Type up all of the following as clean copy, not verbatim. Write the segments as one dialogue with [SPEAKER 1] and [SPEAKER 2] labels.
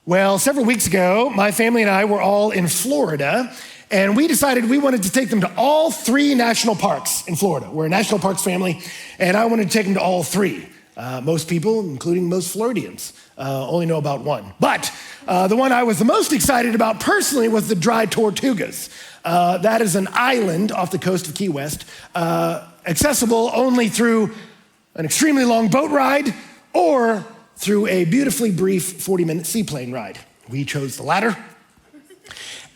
[SPEAKER 1] Well, several weeks ago, my family and I were all in Florida, and we decided we wanted to take them to all 3 national parks in Florida. We're a national parks family, and I wanted to take them to all 3. Most people, including most Floridians, only know about one. But the one I was the most excited about personally was the Dry Tortugas. That is an island off the coast of Key West, accessible only through an extremely long boat ride or through a beautifully brief 40-minute seaplane ride. We chose the latter.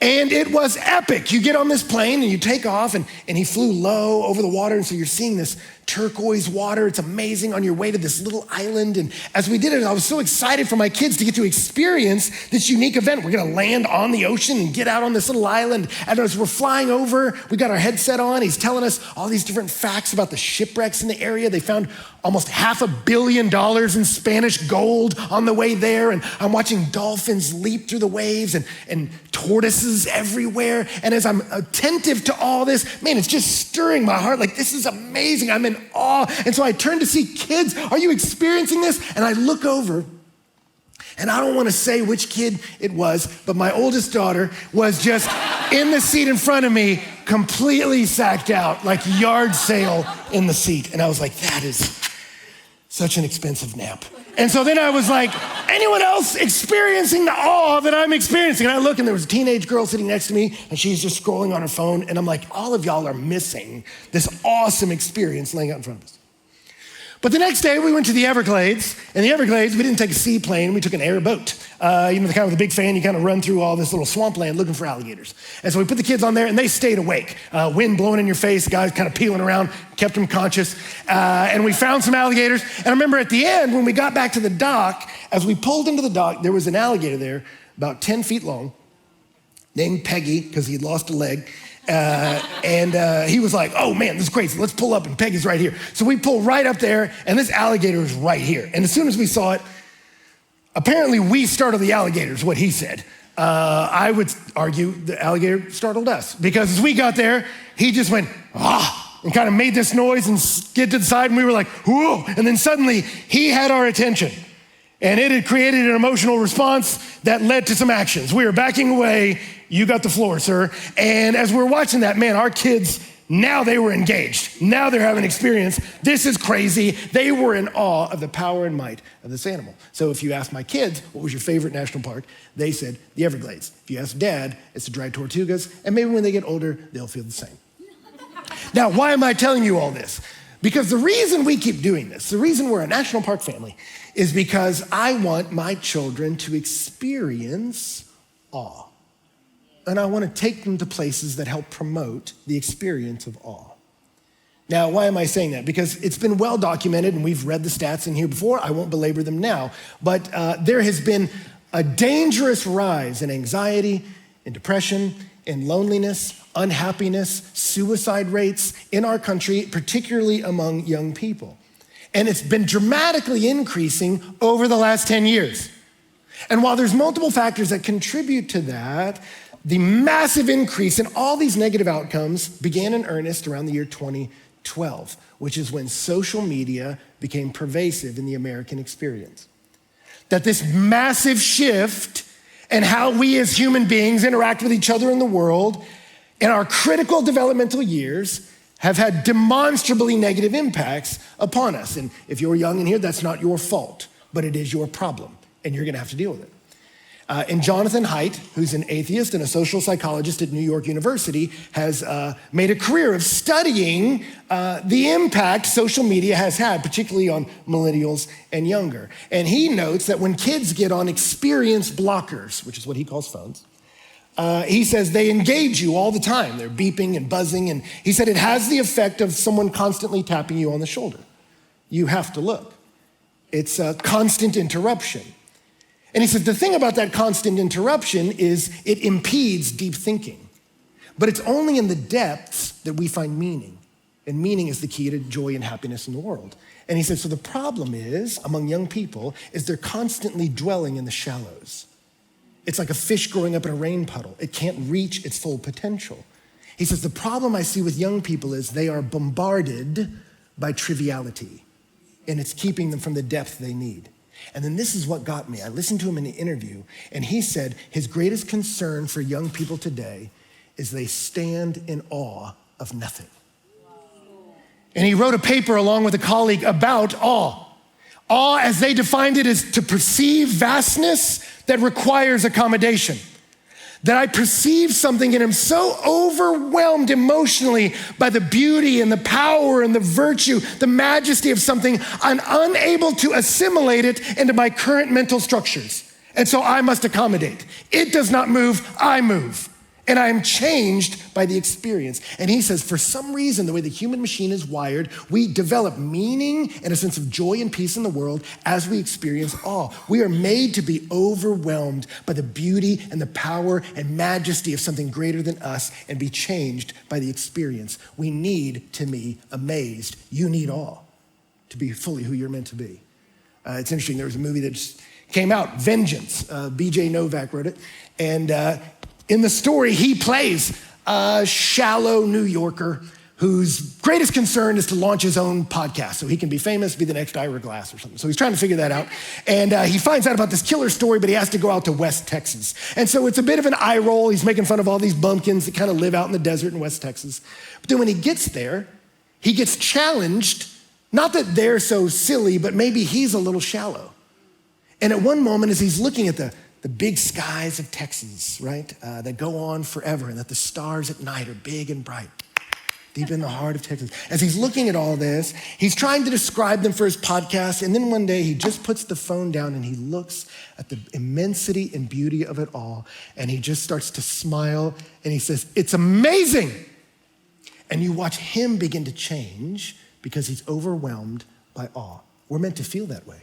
[SPEAKER 1] And it was epic. You get on this plane and you take off, and he flew low over the water, and so you're seeing this turquoise water. It's amazing on your way to this little island. And as we did it, I was so excited for my kids to get to experience this unique event. We're gonna land on the ocean and get out on this little island. And as we're flying over, we got our headset on. He's telling us all these different facts about the shipwrecks in the area. They found almost $500 million in Spanish gold on the way there. And I'm watching dolphins leap through the waves and tortoises everywhere. And as I'm attentive to all this, man, it's just stirring my heart. Like, this is amazing. I'm in awe. And so I turn to see kids. Are you experiencing this? And I look over, and I don't want to say which kid it was, but my oldest daughter was just in the seat in front of me, completely sacked out, like yard sale in the seat. And I was like, that is such an expensive nap. And so then I was like, anyone else experiencing the awe that I'm experiencing? And I look, and there was a teenage girl sitting next to me, and she's just scrolling on her phone. And I'm like, all of y'all are missing this awesome experience laying out in front of us. But the next day, we went to the Everglades. And the Everglades, we didn't take a seaplane, we took an airboat. The kind of the big fan, you kind of run through all this little swampland looking for alligators. And so we put the kids on there, and they stayed awake. Wind blowing in your face, guys kind of peeling around, kept them conscious. And we found some alligators. And I remember at the end, when we got back to the dock, as we pulled into the dock, there was an alligator there, about 10 feet long, named Peggy, because he had lost a leg. And he was like, oh man, this is crazy. Let's pull up, and Peggy's right here. So we pull right up there, and this alligator is right here. And as soon as we saw it, apparently we startled the alligator is what he said. I would argue the alligator startled us, because as we got there, he just went, and kind of made this noise and skid to the side, and we were like, whoa. And then suddenly he had our attention, and it had created an emotional response that led to some actions. We were backing away. You got the floor, sir. And as we're watching that, man, our kids, now they were engaged. Now they're having experience. This is crazy. They were in awe of the power and might of this animal. So if you ask my kids, what was your favorite national park? They said the Everglades. If you ask Dad, it's the Dry Tortugas. And maybe when they get older, they'll feel the same. Now, why am I telling you all this? Because the reason we keep doing this, the reason we're a national park family, is because I want my children to experience awe. And I want to take them to places that help promote the experience of awe. Now, why am I saying that? Because it's been well documented, and we've read the stats in here before. I won't belabor them now. But there has been a dangerous rise in anxiety, in depression, in loneliness, unhappiness, suicide rates in our country, particularly among young people. And it's been dramatically increasing over the last 10 years. And while there's multiple factors that contribute to that, the massive increase in all these negative outcomes began in earnest around the year 2012, which is when social media became pervasive in the American experience. That this massive shift in how we as human beings interact with each other in the world in our critical developmental years have had demonstrably negative impacts upon us. And if you're young in here, that's not your fault, but it is your problem, and you're gonna have to deal with it. And Jonathan Haidt, who's an atheist and a social psychologist at New York University, has made a career of studying the impact social media has had, particularly on millennials and younger. And he notes that when kids get on experience blockers, which is what he calls phones, he says they engage you all the time. They're beeping and buzzing. And he said it has the effect of someone constantly tapping you on the shoulder. You have to look. It's a constant interruption. And he says the thing about that constant interruption is it impedes deep thinking. But it's only in the depths that we find meaning. And meaning is the key to joy and happiness in the world. And he says, so the problem is, among young people, is they're constantly dwelling in the shallows. It's like a fish growing up in a rain puddle. It can't reach its full potential. He says, the problem I see with young people is they are bombarded by triviality, and it's keeping them from the depth they need. And then this is what got me. I listened to him in an interview, and he said his greatest concern for young people today is they stand in awe of nothing. And he wrote a paper along with a colleague about awe. Awe, as they defined it, is to perceive vastness that requires accommodation. That I perceive something and am so overwhelmed emotionally by the beauty and the power and the virtue, the majesty of something, I'm unable to assimilate it into my current mental structures. And so I must accommodate. It does not move, I move. And I am changed by the experience. And he says, for some reason, the way the human machine is wired, we develop meaning and a sense of joy and peace in the world as we experience awe. We are made to be overwhelmed by the beauty and the power and majesty of something greater than us and be changed by the experience. We need to be amazed. You need awe to be fully who you're meant to be. It's interesting, there was a movie that just came out, Vengeance. B.J. Novak wrote it. And in the story, he plays a shallow New Yorker whose greatest concern is to launch his own podcast so he can be famous, be the next Ira Glass or something. So he's trying to figure that out. And he finds out about this killer story, but he has to go out to West Texas. And so it's a bit of an eye roll. He's making fun of all these bumpkins that kind of live out in the desert in West Texas. But then when he gets there, he gets challenged, not that they're so silly, but maybe he's a little shallow. And at one moment, as he's looking at the big skies of Texas, right, that go on forever, and that the stars at night are big and bright, deep in the heart of Texas. As he's looking at all this, he's trying to describe them for his podcast, and then one day he just puts the phone down and he looks at the immensity and beauty of it all, and he just starts to smile, and he says, "It's amazing!" And you watch him begin to change because he's overwhelmed by awe. We're meant to feel that way.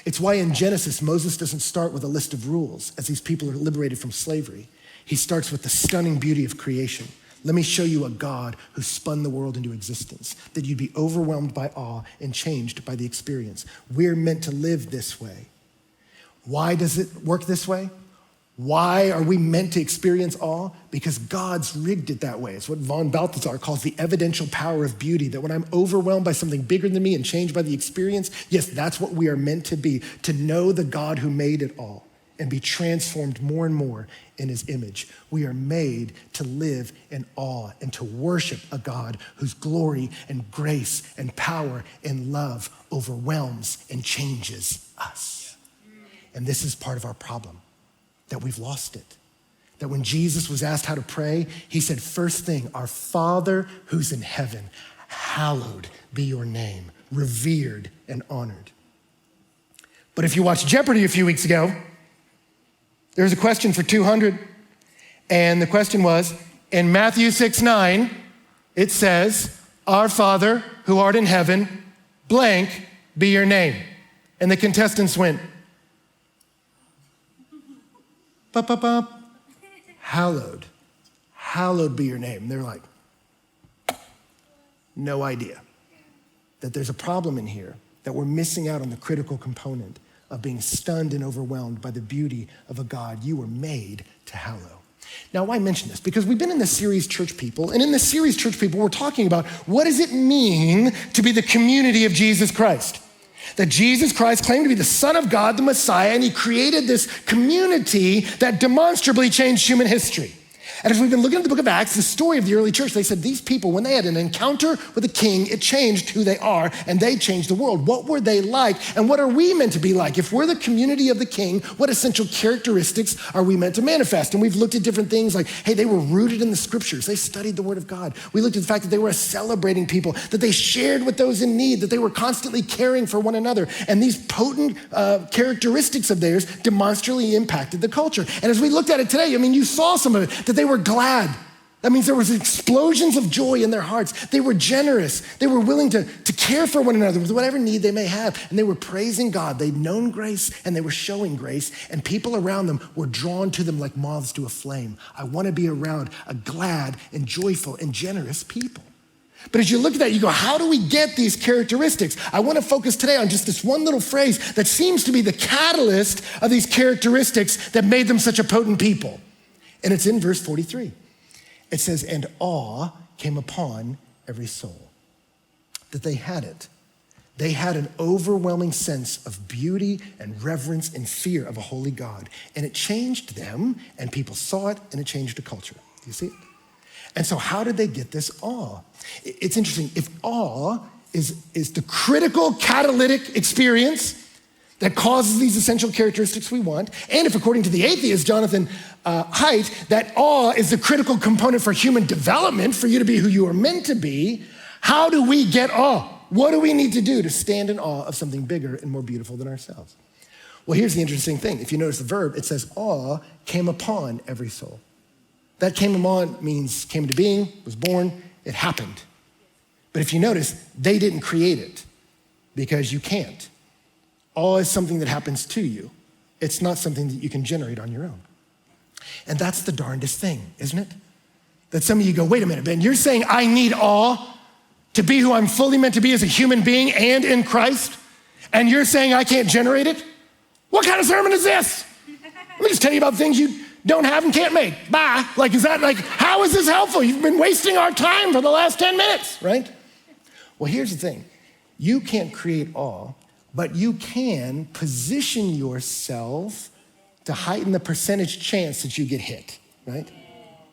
[SPEAKER 1] It's why in Genesis, Moses doesn't start with a list of rules as these people are liberated from slavery. He starts with the stunning beauty of creation. Let me show you a God who spun the world into existence, that you'd be overwhelmed by awe and changed by the experience. We're meant to live this way. Why does it work this way? Why are we meant to experience awe? Because God's rigged it that way. It's what von Balthasar calls the evidential power of beauty, that when I'm overwhelmed by something bigger than me and changed by the experience, yes, that's what we are meant to be, to know the God who made it all and be transformed more and more in his image. We are made to live in awe and to worship a God whose glory and grace and power and love overwhelms and changes us. And this is part of our problem, that we've lost it. That when Jesus was asked how to pray, he said, first thing, our Father who's in heaven, hallowed be your name, revered and honored. But if you watched Jeopardy a few weeks ago, there was a question for 200. And the question was, in Matthew 6:9, it says, our Father who art in heaven, blank be your name. And the contestants went, hallowed be your name. And they're like, no idea that there's a problem in here, that we're missing out on the critical component of being stunned and overwhelmed by the beauty of a God you were made to hallow. Now, why mention this? Because we've been in this series, Church People, and in this series, Church People, we're talking about what does it mean to be the community of Jesus Christ? That Jesus Christ claimed to be the Son of God, the Messiah, and he created this community that demonstrably changed human history. And as we've been looking at the book of Acts, the story of the early church, they said these people, when they had an encounter with a king, it changed who they are, and they changed the world. What were they like, and what are we meant to be like? If we're the community of the king, what essential characteristics are we meant to manifest? And we've looked at different things like, hey, they were rooted in the scriptures. They studied the word of God. We looked at the fact that they were a celebrating people, that they shared with those in need, that they were constantly caring for one another. And these potent characteristics of theirs demonstrably impacted the culture. And as we looked at it today, I mean, you saw some of it, that they were glad. That means there was explosions of joy in their hearts. They were generous. They were willing to care for one another with whatever need they may have. And they were praising God. They'd known grace and they were showing grace. And people around them were drawn to them like moths to a flame. I want to be around a glad and joyful and generous people. But as you look at that, you go, how do we get these characteristics? I want to focus today on just this one little phrase that seems to be the catalyst of these characteristics that made them such a potent people. And it's in verse 43. It says, and awe came upon every soul. That they had it. They had an overwhelming sense of beauty and reverence and fear of a holy God. And it changed them, and people saw it, and it changed the culture. Do you see it? And so how did they get this awe? It's interesting. If awe is the critical catalytic experience that causes these essential characteristics we want, and if, according to the atheist Jonathan Haidt, that awe is the critical component for human development, for you to be who you are meant to be, how do we get awe? What do we need to do to stand in awe of something bigger and more beautiful than ourselves? Well, here's the interesting thing. If you notice the verb, it says awe came upon every soul. That came upon means came into being, was born, it happened. But if you notice, they didn't create it because you can't. Awe is something that happens to you. It's not something that you can generate on your own. And that's the darndest thing, isn't it? That some of you go, wait a minute, Ben, you're saying I need awe to be who I'm fully meant to be as a human being and in Christ, and you're saying I can't generate it? What kind of sermon is this? Let me just tell you about things you don't have and can't make. Bye. How is this helpful? You've been wasting our time for the last 10 minutes, right? Well, here's the thing. You can't create awe, but you can position yourself to heighten the percentage chance that you get hit, right?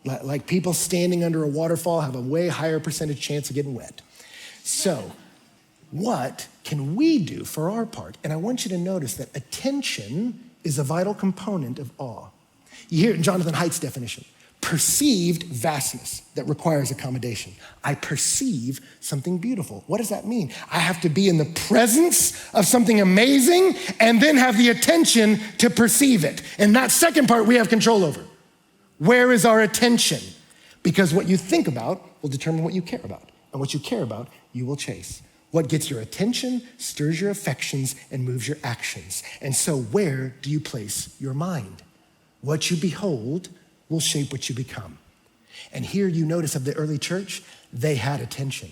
[SPEAKER 1] Like people standing under a waterfall have a way higher percentage chance of getting wet. So what can we do for our part? And I want you to notice that attention is a vital component of awe. You hear it in Jonathan Haidt's definition. Perceived vastness that requires accommodation. I perceive something beautiful. What does that mean? I have to be in the presence of something amazing and then have the attention to perceive it. And that second part we have control over. Where is our attention? Because what you think about will determine what you care about. And what you care about, you will chase. What gets your attention stirs your affections and moves your actions. And so where do you place your mind? What you behold will shape what you become. And here you notice of the early church, they had attention.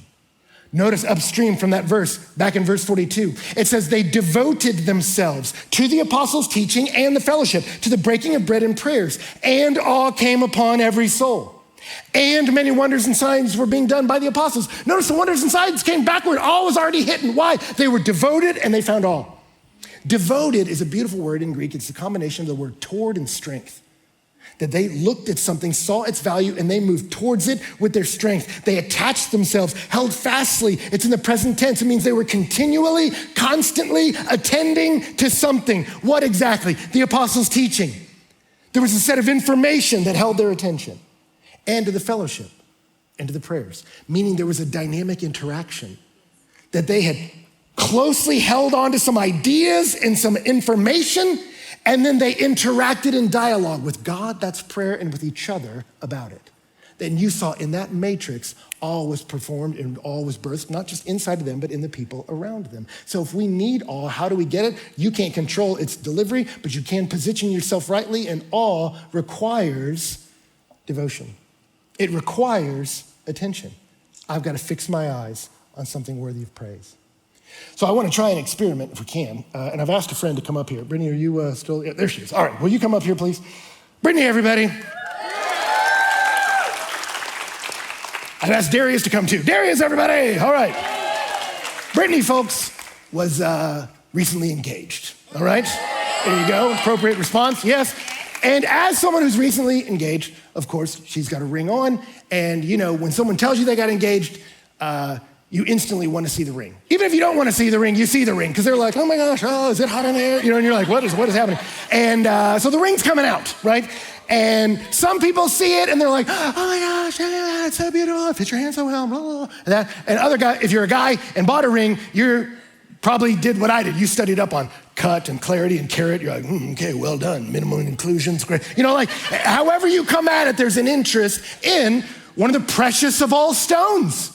[SPEAKER 1] Notice upstream from that verse, back in verse 42, it says they devoted themselves to the apostles' teaching and the fellowship, to the breaking of bread and prayers, and awe came upon every soul. And many wonders and signs were being done by the apostles. Notice the wonders and signs came backward. Awe was already hidden. Why? They were devoted and they found awe. Devoted is a beautiful word in Greek. It's a combination of the word toward and strength. That they looked at something, saw its value, and they moved towards it with their strength. They attached themselves, held fastly. It's in the present tense. It means they were continually, constantly attending to something. What exactly? The apostles' teaching. There was a set of information that held their attention. And to the fellowship, and to the prayers. Meaning there was a dynamic interaction. That they had closely held on to some ideas and some information, and then they interacted in dialogue with God, that's prayer, and with each other about it. Then you saw in that matrix, all was performed and all was birthed, not just inside of them, but in the people around them. So if we need awe, how do we get it? You can't control its delivery, but you can position yourself rightly, and awe requires devotion. It requires attention. I've got to fix my eyes on something worthy of praise. So I want to try an experiment if we can. And I've asked a friend to come up here. Brittany, are you still? Yeah, there she is. All right, will you come up here, please? Brittany, everybody. I've asked Darius to come too. Darius, everybody. All right. Brittany, folks, was recently engaged. All right? There you go. Appropriate response. Yes. And as someone who's recently engaged, of course, she's got a ring on. And, you know, when someone tells you they got engaged, you instantly want to see the ring. Even if you don't want to see the ring, you see the ring because they're like, oh my gosh, oh, is it hot in there? You know, and you're like, what is happening? And so the ring's coming out, right? And some people see it and they're like, oh my gosh, yeah, it's so beautiful. It fits your hand so well, blah, blah, blah. And other guy, if you're a guy and bought a ring, you're probably did what I did. You studied up on cut and clarity and carat. You're like, okay, well done. Minimum inclusions, great. You know, like however you come at it, there's an interest in one of the precious of all stones.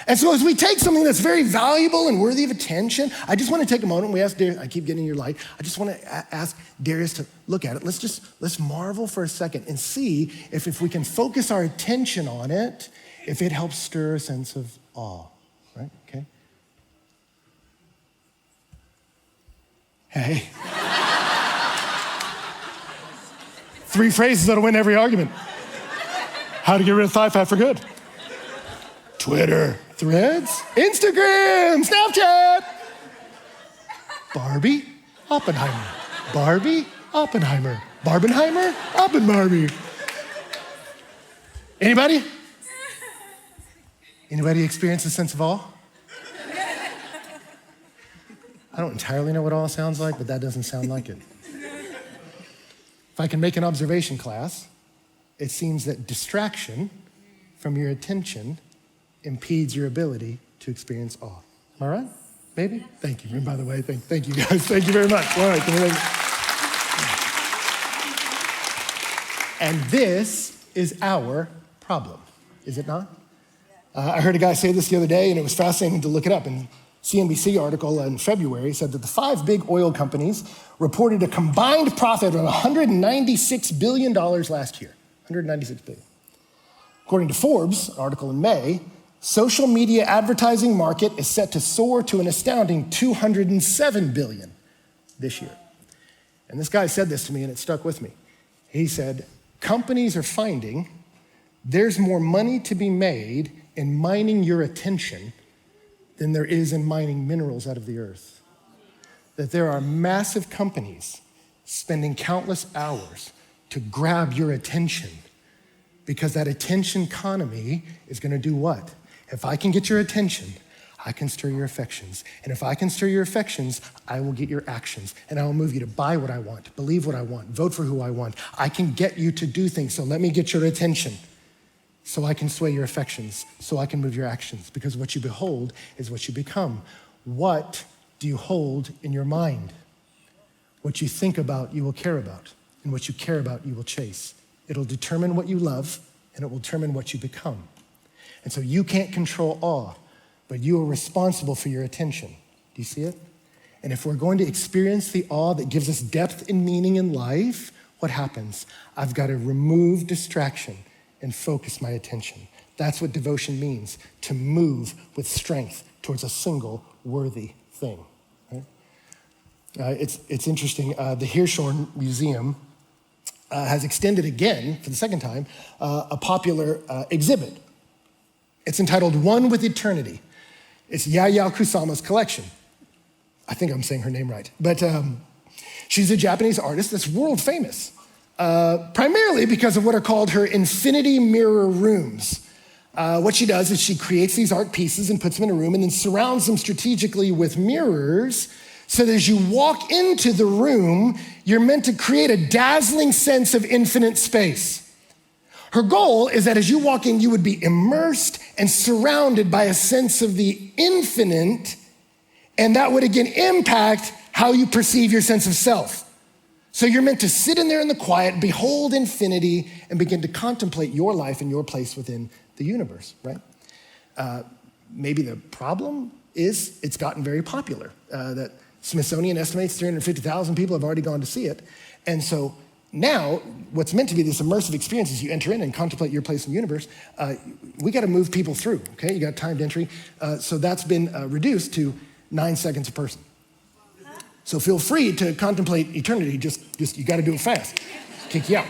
[SPEAKER 1] And so as we take something that's very valuable and worthy of attention, I just want to take a moment. We ask Darius, I keep getting your light. I just want to ask Darius to look at it. Let's marvel for a second and see if we can focus our attention on it, if it helps stir a sense of awe, right? Okay. Hey. 3 phrases that'll win every argument. How to get rid of thigh fat for good. Twitter, Threads, Instagram, Snapchat. Barbie, Oppenheimer. Barbie, Oppenheimer. Barbenheimer, Oppenbarbie. Anybody? Anybody experience a sense of awe? I don't entirely know what awe sounds like, but that doesn't sound like it. If I can make an observation, class, it seems that distraction from your attention impedes your ability to experience awe. Am I right? Maybe? Thank you. And by the way, thank you guys. Thank you very much. All right. And this is our problem, is it not? I heard a guy say this the other day, and it was fascinating to look it up. And CNBC article in February said that the 5 big oil companies reported a combined profit of $196 billion last year. $196 billion. According to Forbes, an article in May, social media advertising market is set to soar to an astounding $207 billion this year. And this guy said this to me, and it stuck with me. He said, companies are finding there's more money to be made in mining your attention than there is in mining minerals out of the earth. That there are massive companies spending countless hours to grab your attention because that attention economy is gonna do what? If I can get your attention, I can stir your affections. And if I can stir your affections, I will get your actions. And I will move you to buy what I want, believe what I want, vote for who I want. I can get you to do things, so let me get your attention. So I can sway your affections, so I can move your actions, because what you behold is what you become. What do you hold in your mind? What you think about, you will care about, and what you care about, you will chase. It'll determine what you love, and it will determine what you become. And so you can't control awe, but you are responsible for your attention. Do you see it? And if we're going to experience the awe that gives us depth and meaning in life, what happens? I've got to remove distraction and focus my attention. That's what devotion means, to move with strength towards a single worthy thing. Right? It's interesting, the Hirshhorn Museum has extended again, for the second time, a popular exhibit. It's entitled One with Eternity. It's Yayao Kusama's collection. I think I'm saying her name right. But she's a Japanese artist that's world famous. Primarily because of what are called her infinity mirror rooms. What she does is she creates these art pieces and puts them in a room and then surrounds them strategically with mirrors so that as you walk into the room, you're meant to create a dazzling sense of infinite space. Her goal is that as you walk in, you would be immersed and surrounded by a sense of the infinite, and that would again impact how you perceive your sense of self. So you're meant to sit in there in the quiet, behold infinity, and begin to contemplate your life and your place within the universe, right? Maybe the problem is it's gotten very popular. That Smithsonian estimates 350,000 people have already gone to see it. And so now, what's meant to be this immersive experience as you enter in and contemplate your place in the universe, we gotta move people through, okay? You got timed entry. So that's been reduced to 9 seconds a person. So feel free to contemplate eternity, just you gotta do it fast, kick you out.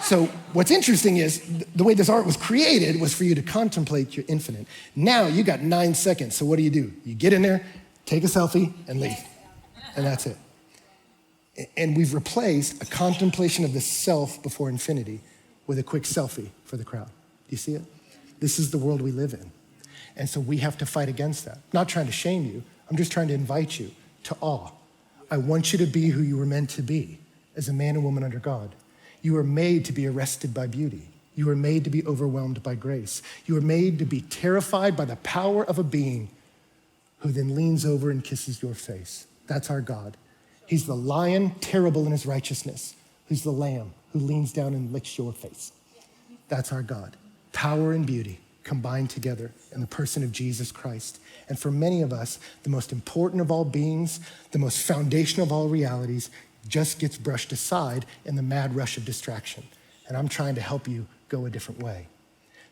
[SPEAKER 1] So what's interesting is the way this art was created was for you to contemplate your infinite. Now you got 9 seconds, so what do? You get in there, take a selfie, and leave, and that's it. And we've replaced a contemplation of the self before infinity with a quick selfie for the crowd. Do you see it? This is the world we live in. And so we have to fight against that. I'm not trying to shame you, I'm just trying to invite you to awe. I want you to be who you were meant to be as a man and woman under God. You were made to be arrested by beauty. You were made to be overwhelmed by grace. You were made to be terrified by the power of a being who then leans over and kisses your face. That's our God. He's the lion, terrible in his righteousness, who's the lamb who leans down and licks your face. That's our God. Power and beauty combined together in the person of Jesus Christ. And for many of us, the most important of all beings, the most foundational of all realities, just gets brushed aside in the mad rush of distraction. And I'm trying to help you go a different way.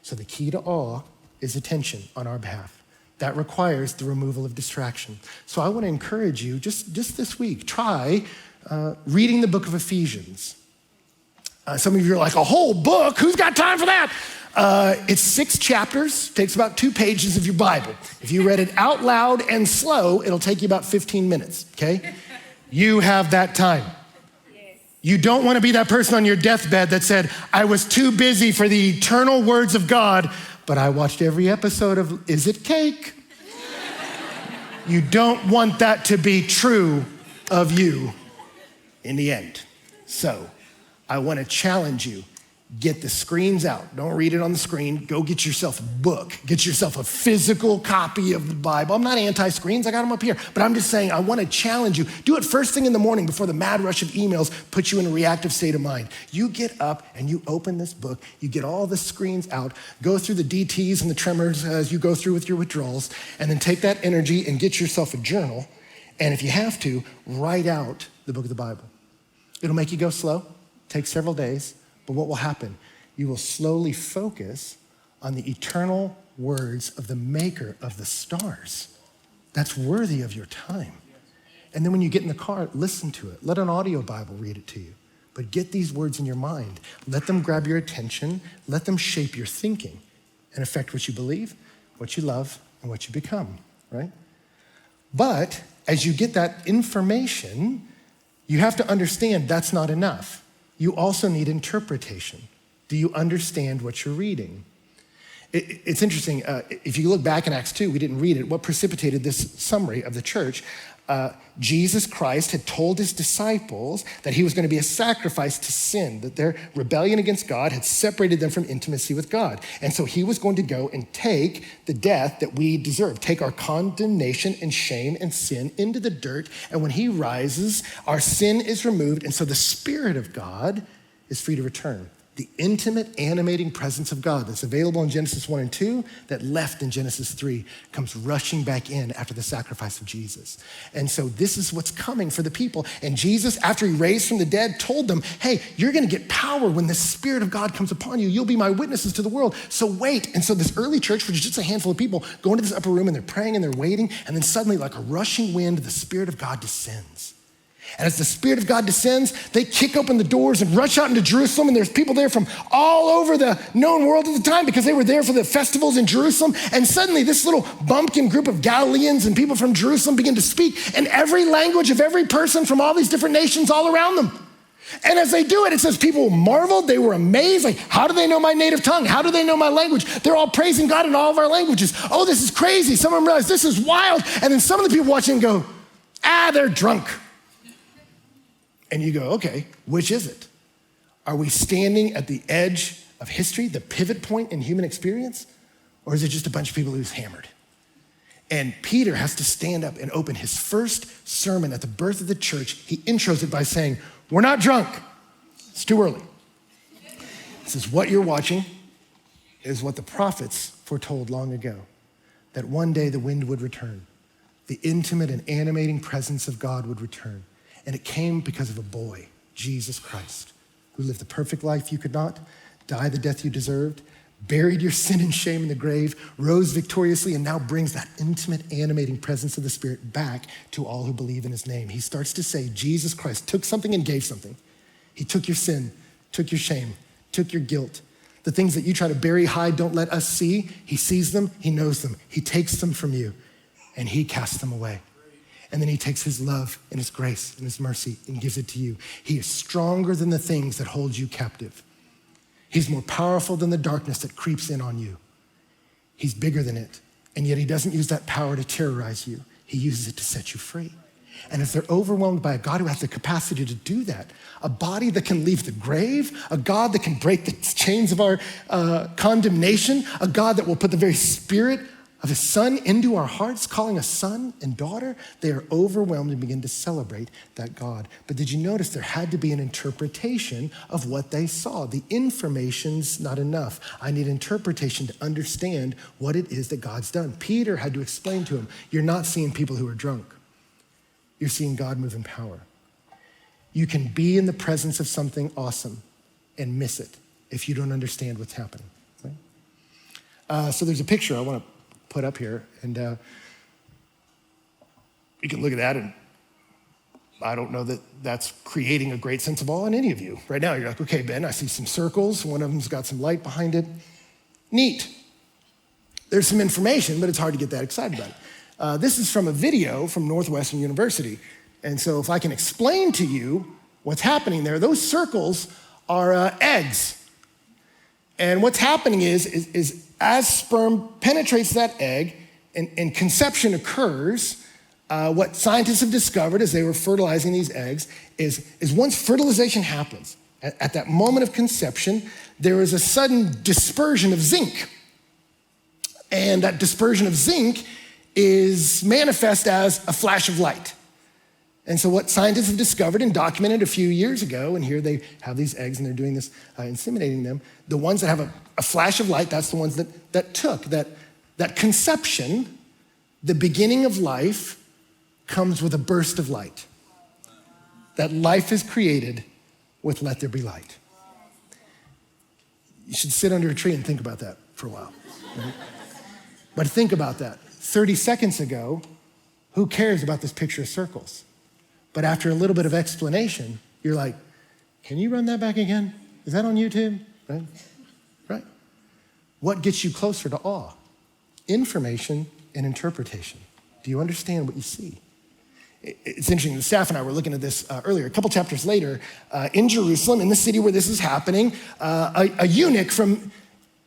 [SPEAKER 1] So the key to awe is attention on our behalf. That requires the removal of distraction. So I want to encourage you, just this week, try reading the book of Ephesians. Some of you are like, a whole book? Who's got time for that? It's 6 chapters, takes about 2 pages of your Bible. If you read it out loud and slow, it'll take you about 15 minutes, okay? You have that time. You don't want to be that person on your deathbed that said, I was too busy for the eternal words of God, but I watched every episode of Is It Cake? You don't want that to be true of you in the end. So I want to challenge you. Get the screens out. Don't read it on the screen. Go get yourself a book. Get yourself a physical copy of the Bible. I'm not anti-screens. I got them up here. But I'm just saying I want to challenge you. Do it first thing in the morning before the mad rush of emails puts you in a reactive state of mind. You get up and you open this book. You get all the screens out. Go through the DTs and the tremors as you go through with your withdrawals. And then take that energy and get yourself a journal. And if you have to, write out the book of the Bible. It'll make you go slow. Take several days. But what will happen? You will slowly focus on the eternal words of the maker of the stars. That's worthy of your time. And then when you get in the car, listen to it. Let an audio Bible read it to you. But get these words in your mind. Let them grab your attention. Let them shape your thinking and affect what you believe, what you love, and what you become, right? But as you get that information, you have to understand that's not enough. You also need interpretation. Do you understand what you're reading? It's interesting. If you look back in Acts 2, we didn't read it. What precipitated this summary of the church? Jesus Christ had told his disciples that he was going to be a sacrifice to sin, that their rebellion against God had separated them from intimacy with God. And so he was going to go and take the death that we deserve, take our condemnation and shame and sin into the dirt. And when he rises, our sin is removed. And so the Spirit of God is free to return. The intimate, animating presence of God that's available in Genesis 1 and 2, that left in Genesis 3, comes rushing back in after the sacrifice of Jesus. And so this is what's coming for the people. And Jesus, after he raised from the dead, told them, hey, you're gonna get power when the Spirit of God comes upon you. You'll be my witnesses to the world. So wait. And so this early church, which is just a handful of people, go into this upper room and they're praying and they're waiting. And then suddenly, like a rushing wind, the Spirit of God descends. And as the Spirit of God descends, they kick open the doors and rush out into Jerusalem. And there's people there from all over the known world at the time because they were there for the festivals in Jerusalem. And suddenly this little bumpkin group of Galileans and people from Jerusalem begin to speak in every language of every person from all these different nations all around them. And as they do it, it says people marveled, they were amazed. Like, how do they know my native tongue? How do they know my language? They're all praising God in all of our languages. Oh, this is crazy. Some of them realize this is wild. And then some of the people watching go, they're drunk. And you go, okay, which is it? Are we standing at the edge of history, the pivot point in human experience? Or is it just a bunch of people who's hammered? And Peter has to stand up and open his first sermon at the birth of the church. He intros it by saying, we're not drunk. It's too early. He says, what you're watching is what the prophets foretold long ago, that one day the wind would return. The intimate and animating presence of God would return. And it came because of a boy, Jesus Christ, who lived the perfect life you could not, died the death you deserved, buried your sin and shame in the grave, rose victoriously, and now brings that intimate, animating presence of the Spirit back to all who believe in his name. He starts to say, Jesus Christ took something and gave something. He took your sin, took your shame, took your guilt. The things that you try to bury, hide, don't let us see, he sees them, he knows them. He takes them from you, and he casts them away. And then he takes his love and his grace and his mercy and gives it to you. He is stronger than the things that hold you captive. He's more powerful than the darkness that creeps in on you. He's bigger than it. And yet he doesn't use that power to terrorize you. He uses it to set you free. And if they're overwhelmed by a God who has the capacity to do that, a body that can leave the grave, a God that can break the chains of our condemnation, a God that will put the very spirit of his son into our hearts, calling us son and daughter, they are overwhelmed and begin to celebrate that God. But did you notice there had to be an interpretation of what they saw? The information's not enough. I need interpretation to understand what it is that God's done. Peter had to explain to him, you're not seeing people who are drunk. You're seeing God move in power. You can be in the presence of something awesome and miss it if you don't understand what's happening. Right? So there's a picture I want to put up here, and you can look at that, and I don't know that that's creating a great sense of awe in any of you. Right now, you're like, okay, Ben, I see some circles. One of them's got some light behind it. Neat. There's some information, but it's hard to get that excited about it. This is from a video from Northwestern University. And so if I can explain to you what's happening there, those circles are eggs. And what's happening is as sperm penetrates that egg and conception occurs, what scientists have discovered as they were fertilizing these eggs is once fertilization happens, at that moment of conception, there is a sudden dispersion of zinc. And that dispersion of zinc is manifest as a flash of light. And so what scientists have discovered and documented a few years ago, and here they have these eggs and they're doing this, inseminating them, the ones that have a flash of light, that's the ones that took. That conception, the beginning of life, comes with a burst of light. That life is created with let there be light. You should sit under a tree and think about that for a while. Right? But think about that. 30 seconds ago, who cares about this picture of circles? But after a little bit of explanation, you're like, can you run that back again? Is that on YouTube? Right? What gets you closer to awe? Information and interpretation. Do you understand what you see? It's interesting, the staff and I were looking at this earlier. A couple chapters later, in Jerusalem, in the city where this is happening, a eunuch from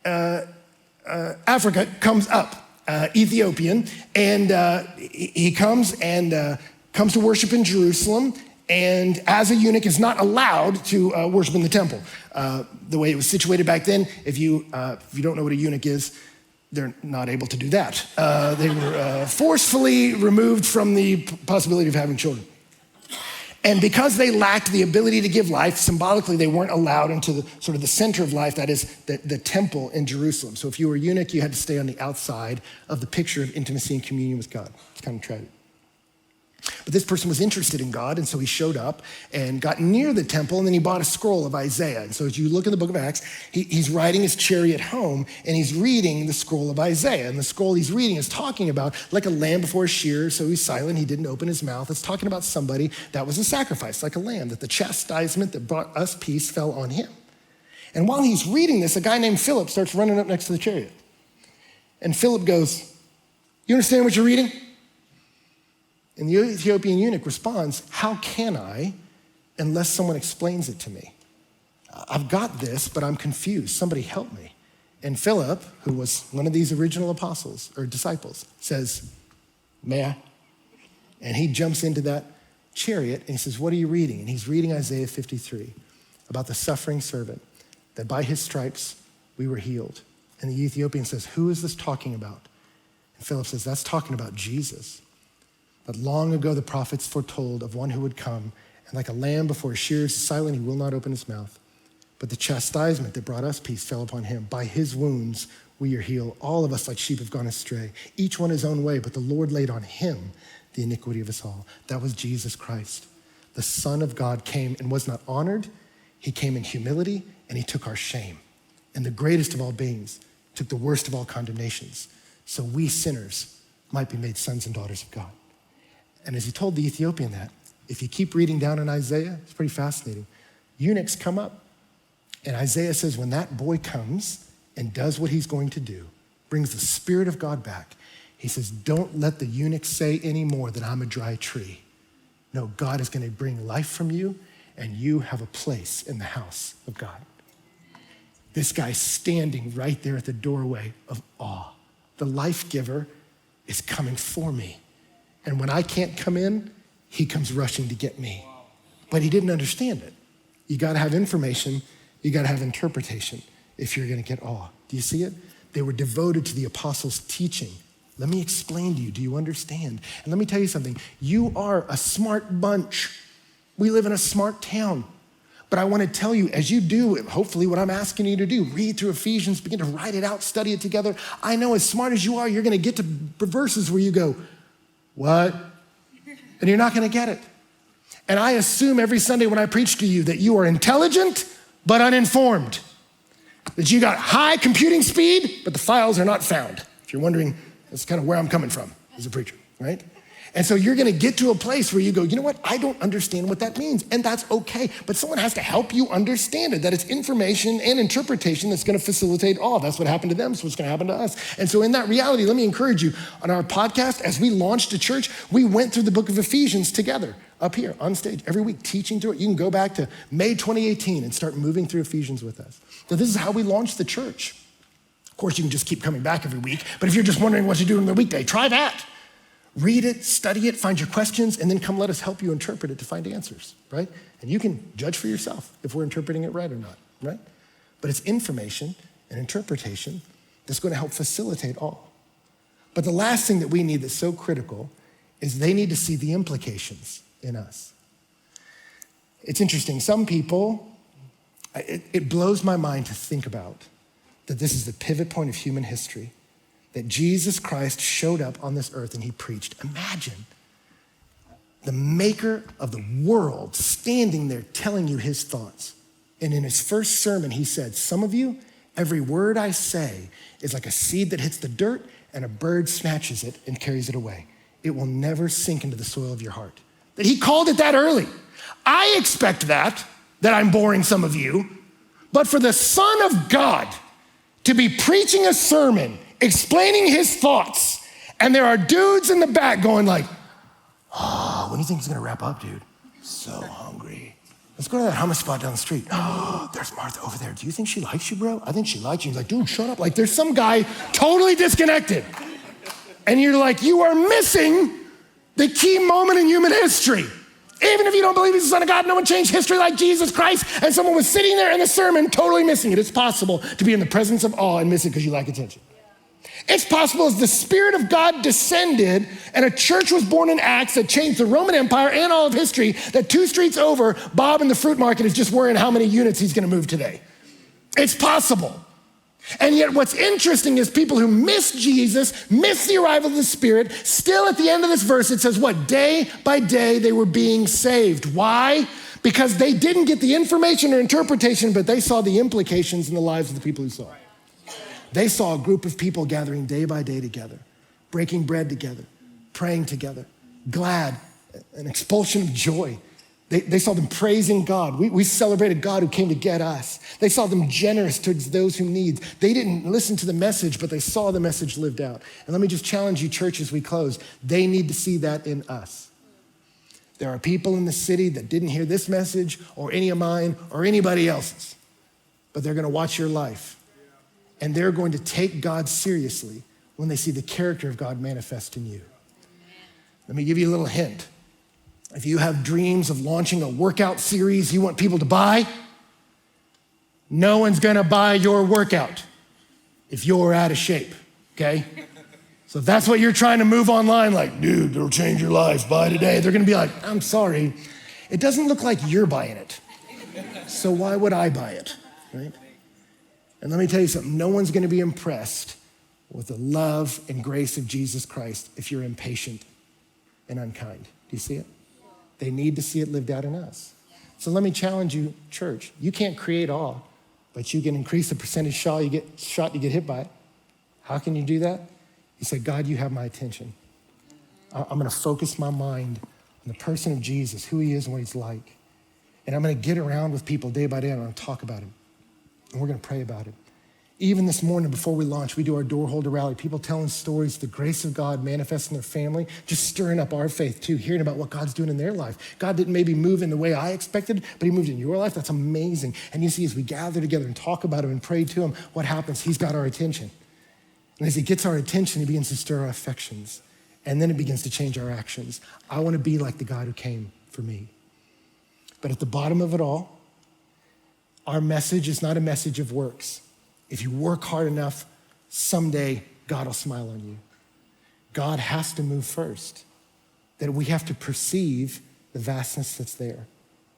[SPEAKER 1] Africa comes up, Ethiopian, and he comes to worship in Jerusalem, and as a eunuch is not allowed to worship in the temple. The way it was situated back then, if you don't know what a eunuch is, they're not able to do that. They were forcefully removed from the possibility of having children. And because they lacked the ability to give life, symbolically, they weren't allowed into the sort of the center of life, that is the temple in Jerusalem. So if you were a eunuch, you had to stay on the outside of the picture of intimacy and communion with God. It's kind of tragic. But this person was interested in God, and so he showed up and got near the temple, and then he bought a scroll of Isaiah. And so as you look in the book of Acts, he's riding his chariot home, and he's reading the scroll of Isaiah. And the scroll he's reading is talking about like a lamb before a shearer, so he's silent, he didn't open his mouth. It's talking about somebody that was a sacrifice, like a lamb, that the chastisement that brought us peace fell on him. And while he's reading this, a guy named Philip starts running up next to the chariot. And Philip goes, "You understand what you're reading?" And the Ethiopian eunuch responds, "How can I unless someone explains it to me? I've got this, but I'm confused. Somebody help me." And Philip, who was one of these original apostles or disciples, says, "May I?" And he jumps into that chariot and he says, "What are you reading?" And he's reading Isaiah 53 about the suffering servant, that by his stripes we were healed. And the Ethiopian says, "Who is this talking about?" And Philip says, "That's talking about Jesus. But long ago, the prophets foretold of one who would come, and like a lamb before a shearer is silent, he will not open his mouth. But the chastisement that brought us peace fell upon him. By his wounds we are healed. All of us like sheep have gone astray, each one his own way, but the Lord laid on him the iniquity of us all." That was Jesus Christ. The Son of God came and was not honored. He came in humility, and he took our shame. And the greatest of all beings took the worst of all condemnations, so we sinners might be made sons and daughters of God. And as he told the Ethiopian that, if you keep reading down in Isaiah, it's pretty fascinating. Eunuchs come up, and Isaiah says when that boy comes and does what he's going to do, brings the Spirit of God back, he says, don't let the eunuch say anymore that I'm a dry tree. No, God is going to bring life from you, and you have a place in the house of God. This guy's standing right there at the doorway of awe. The life giver is coming for me. And when I can't come in, he comes rushing to get me. But he didn't understand it. You gotta have information, you gotta have interpretation if you're gonna get awe. Do you see it? They were devoted to the apostles' teaching. Let me explain to you, do you understand? And let me tell you something, you are a smart bunch. We live in a smart town. But I wanna tell you, as you do, hopefully what I'm asking you to do, read through Ephesians, begin to write it out, study it together. I know as smart as you are, you're gonna get to verses where you go, what? And you're not gonna get it. And I assume every Sunday when I preach to you that you are intelligent but uninformed. That you got high computing speed, but the files are not found. If you're wondering, that's kind of where I'm coming from as a preacher, right? And so you're gonna get to a place where you go, you know what? I don't understand what that means, and that's okay. But someone has to help you understand it, that it's information and interpretation that's gonna facilitate awe. That's what happened to them, so it's gonna happen to us. And so in that reality, let me encourage you, on our podcast, as we launched a church, we went through the book of Ephesians together. up here on stage every week teaching through it. You can go back to May 2018 and start moving through Ephesians with us. So this is how we launched the church. Of course, you can just keep coming back every week, but if you're just wondering what to do on the weekday, try that. Read it, study it, find your questions, and then come let us help you interpret it to find answers, right? And you can judge for yourself if we're interpreting it right or not, right? But it's information and interpretation that's going to help facilitate all. But the last thing that we need that's so critical is they need to see the implications in us. It's interesting. Some people, it blows my mind to think about that this is the pivot point of human history, that Jesus Christ showed up on this earth and he preached. Imagine the maker of the world standing there telling you his thoughts. And in his first sermon, he said, some of you, every word I say is like a seed that hits the dirt and a bird snatches it and carries it away. It will never sink into the soil of your heart. That he called it that early. I expect that I'm boring some of you, but for the Son of God to be preaching a sermon, explaining his thoughts, and there are dudes in the back going like, oh, when do you think he's gonna wrap up, dude? So hungry. Let's go to that hummus spot down the street. Oh, there's Martha over there. Do you think she likes you, bro? I think she likes you. He's like, dude, shut up. Like there's some guy totally disconnected. And you're like, you are missing the key moment in human history. Even if you don't believe he's the Son of God, no one changed history like Jesus Christ, and someone was sitting there in the sermon totally missing it. It's possible to be in the presence of awe and miss it because you lack attention. It's possible as the Spirit of God descended and a church was born in Acts that changed the Roman Empire and all of history, that 2 streets over, Bob in the fruit market is just worrying how many units he's gonna move today. It's possible. And yet what's interesting is people who miss Jesus, miss the arrival of the Spirit, still at the end of this verse, it says what? Day by day they were being saved. Why? Because they didn't get the information or interpretation, but they saw the implications in the lives of the people who saw it. They saw a group of people gathering day by day together, breaking bread together, praying together, glad, an expulsion of joy. They saw them praising God. We celebrated God who came to get us. They saw them generous towards those who need. They didn't listen to the message, but they saw the message lived out. And let me just challenge you, church, as we close. They need to see that in us. There are people in the city that didn't hear this message or any of mine or anybody else's, but they're gonna watch your life. And they're going to take God seriously when they see the character of God manifest in you. Let me give you a little hint. If you have dreams of launching a workout series you want people to buy, no one's gonna buy your workout if you're out of shape, okay? So if that's what you're trying to move online, like, dude, it'll change your life, buy today. They're gonna be like, I'm sorry, it doesn't look like you're buying it. So why would I buy it, right? And let me tell you something, no one's gonna be impressed with the love and grace of Jesus Christ if you're impatient and unkind. Do you see it? They need to see it lived out in us. So let me challenge you, church. You can't create awe, but you can increase the percentage shot you get hit by it. How can you do that? You say, God, you have my attention. I'm gonna focus my mind on the person of Jesus, who he is and what he's like. And I'm gonna get around with people day by day and I'm gonna talk about him. And we're gonna pray about it. Even this morning before we launch, we do our door holder rally. People telling stories, the grace of God manifesting in their family, just stirring up our faith too, hearing about what God's doing in their life. God didn't maybe move in the way I expected, but he moved in your life. That's amazing. And you see, as we gather together and talk about him and pray to him, what happens? He's got our attention. And as he gets our attention, he begins to stir our affections. And then it begins to change our actions. I wanna be like the God who came for me. But at the bottom of it all, our message is not a message of works. If you work hard enough, someday God will smile on you. God has to move first, that we have to perceive the vastness that's there.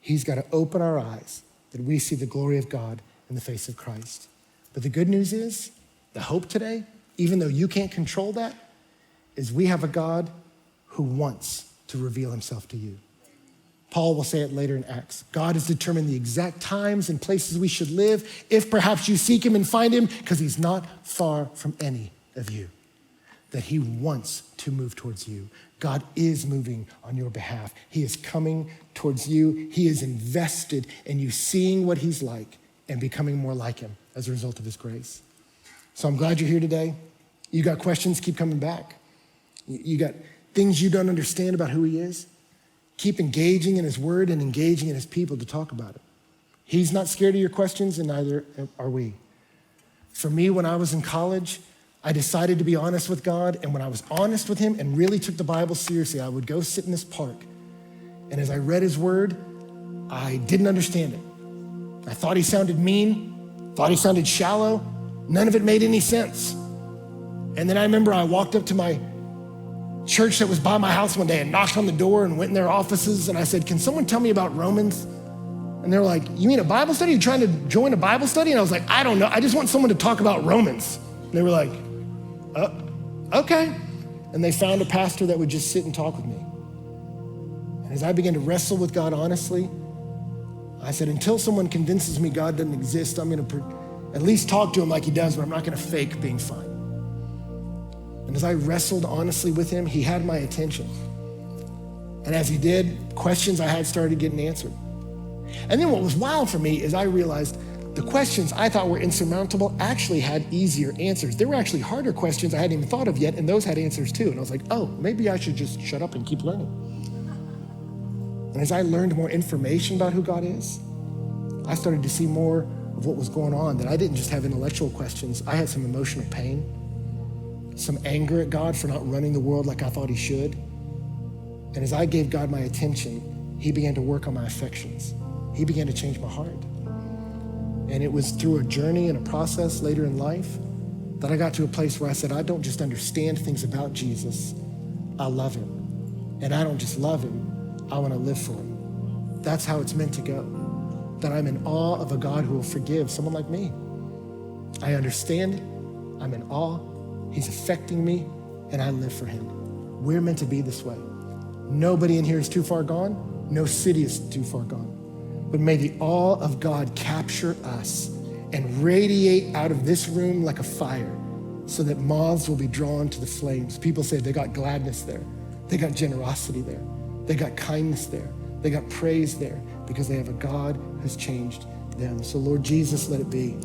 [SPEAKER 1] He's got to open our eyes that we see the glory of God in the face of Christ. But the good news is, the hope today, even though you can't control that, is we have a God who wants to reveal himself to you. Paul will say it later in Acts. God has determined the exact times and places we should live, if perhaps you seek him and find him, because he's not far from any of you. That he wants to move towards you. God is moving on your behalf. He is coming towards you. He is invested in you seeing what he's like and becoming more like him as a result of his grace. So I'm glad you're here today. You got questions, keep coming back. You got things you don't understand about who he is. Keep engaging in his word and engaging in his people to talk about it. He's not scared of your questions, and neither are we. For me, when I was in college, I decided to be honest with God, and when I was honest with him and really took the Bible seriously, I would go sit in this park, and as I read his word, I didn't understand it. I thought he sounded mean, thought he sounded shallow. None of it made any sense. And then I remember I walked up to my church that was by my house one day and knocked on the door and went in their offices, and I said, can someone tell me about Romans? And they're like, you mean a Bible study? You're trying to join a Bible study? And I was like, I don't know. I just want someone to talk about Romans. And they were like, okay. And they found a pastor that would just sit and talk with me. And as I began to wrestle with God honestly, I said, until someone convinces me God doesn't exist, I'm gonna at least talk to him like he does, but I'm not gonna fake being fine. And as I wrestled honestly with him, he had my attention. And as he did, questions I had started getting answered. And then what was wild for me is I realized the questions I thought were insurmountable actually had easier answers. There were actually harder questions I hadn't even thought of yet, and those had answers too. And I was like, oh, maybe I should just shut up and keep learning. And as I learned more information about who God is, I started to see more of what was going on, that I didn't just have intellectual questions. I had some emotional pain, some anger at God for not running the world like I thought he should. And as I gave God my attention, he began to work on my affections. He began to change my heart. And it was through a journey and a process later in life that I got to a place where I said, I don't just understand things about Jesus, I love him. And I don't just love him, I want to live for him. That's how it's meant to go. That I'm in awe of a God who will forgive someone like me. I understand it, I'm in awe, he's affecting me, and I live for him. We're meant to be this way. Nobody in here is too far gone. No city is too far gone. But may the awe of God capture us and radiate out of this room like a fire so that moths will be drawn to the flames. People say they got gladness there. They got generosity there. They got kindness there. They got praise there because they have a God who's changed them. So Lord Jesus, let it be.